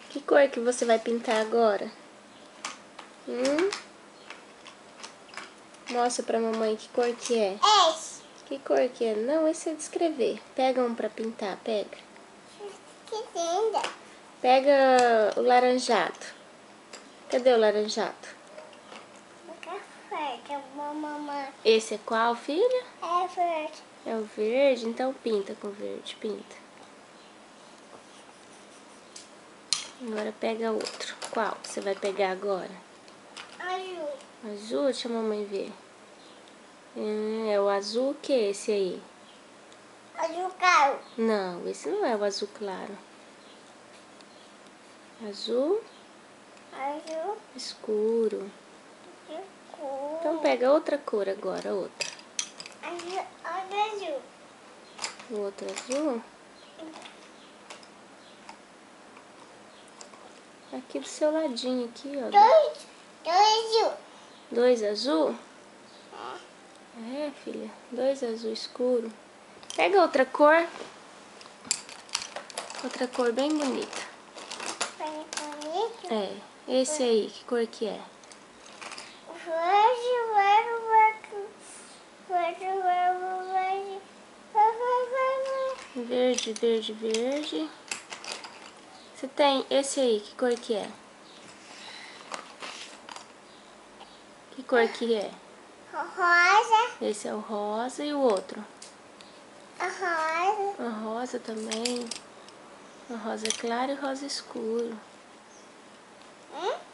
Que cor que você vai pintar agora? Mostra pra mamãe que cor que é. Esse. Que cor que é? Não, esse é de escrever. Pega um pra pintar, pega. Que linda. Pega o laranjado. Cadê o laranjado? O café que é uma mamãe. Esse é qual, filha? É verde. É o verde? Então pinta com verde, pinta. Agora pega outro. Qual que você vai pegar agora? Azul. Azul? Deixa a mamãe ver. É o azul que é esse aí? Azul claro. Não, esse não é o azul claro. Azul Azul escuro. escuro. Então pega outra cor agora, outra. Azul. O outro azul. Aqui do seu ladinho, aqui, ó. Dois azul. Dois azul? É, filha. Dois azul escuro. Pega outra cor. Outra cor bem bonita. Bonito. É. Esse aí, que cor que é? Verde, Verde, verde, verde. Você tem esse aí, que cor que é? Que cor que é? rosa, Esse é o rosa e o outro? a rosa, A rosa também. A rosa claro e rosa escuro.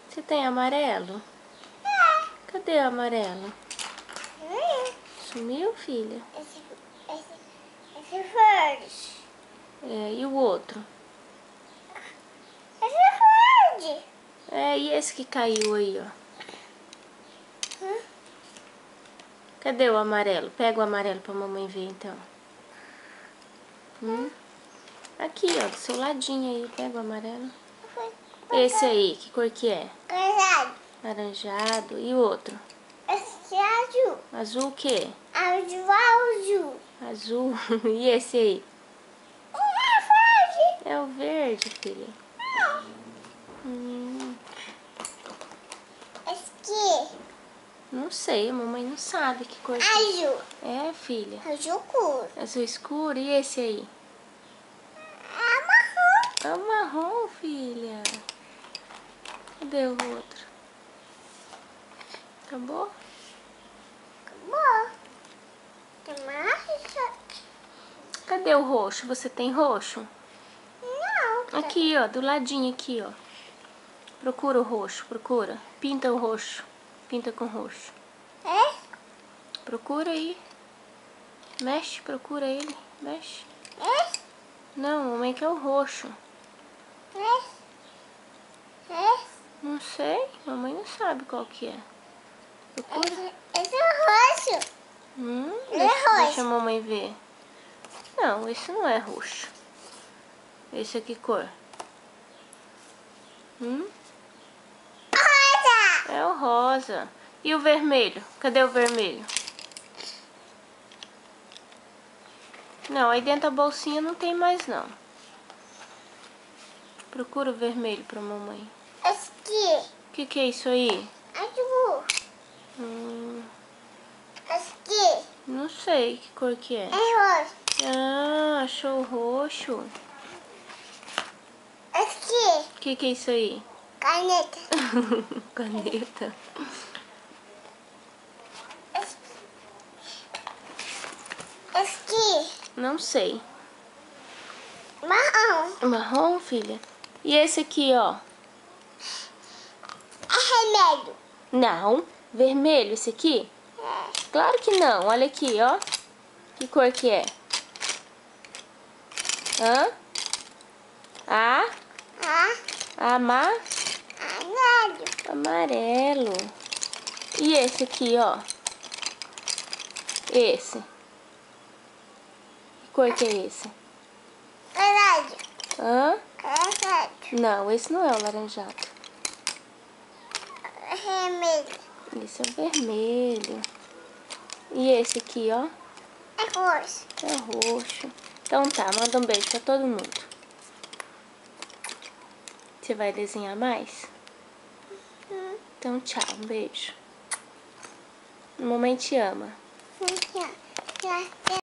Você tem amarelo? Cadê o amarelo? Sumiu, filha? esse verde, É, e o outro? esse verde, É, e esse que caiu aí, ó? Cadê o amarelo? Pega o amarelo pra mamãe ver, então. Aqui, ó, do seu ladinho aí. Pega o amarelo. Esse aí, que cor que é? casado, Laranjado. E o outro? esse azul, Azul o quê? azul, Azul. E esse aí? verde, É o verde, filha. esse Não sei, a mamãe não sabe que cor que azul, é, filha. azul cor, Azul escuro. E esse aí? marrom, É o marrom, filha. Cadê o outro? Acabou? acabou, tem mais, Cadê o roxo? Você tem roxo? não, Aqui, ó, do ladinho aqui, ó. Procura o roxo, procura. Pinta o roxo. Pinta com roxo. é, Procura aí. Mexe, procura ele. Mexe. é, Não, mamãe quer o roxo. Não sei, mamãe não sabe qual que é. Procura. esse é roxo, Deixa, é roxo. deixa a mamãe ver. Não, esse não é roxo. Esse é que cor? rosa, É o rosa. E o vermelho? Cadê o vermelho? Não, aí dentro da bolsinha não tem mais não. Procura o vermelho pra mamãe. esse aqui, O que é isso aí? azul, esse aqui, Não sei que cor que é. é roxo, Ah, achou o roxo. esse aqui, O que é isso aí? caneta, Caneta. esse aqui, Não sei. marrom, Marrom, filha? E esse aqui, ó? é remédio, Não. Vermelho esse aqui? Claro que não. Olha aqui, ó. Que cor que é? Hã? remédio, Amarelo. E esse aqui, ó? Esse. Que cor que é esse? remédio, Hã? remédio, Não, esse não é o laranjado. remédio, Esse é o vermelho. E esse aqui, ó? é roxo. É roxo. Então tá, manda um beijo pra todo mundo. Você vai desenhar mais? Então, tchau. Um beijo. Mamãe te ama. Já.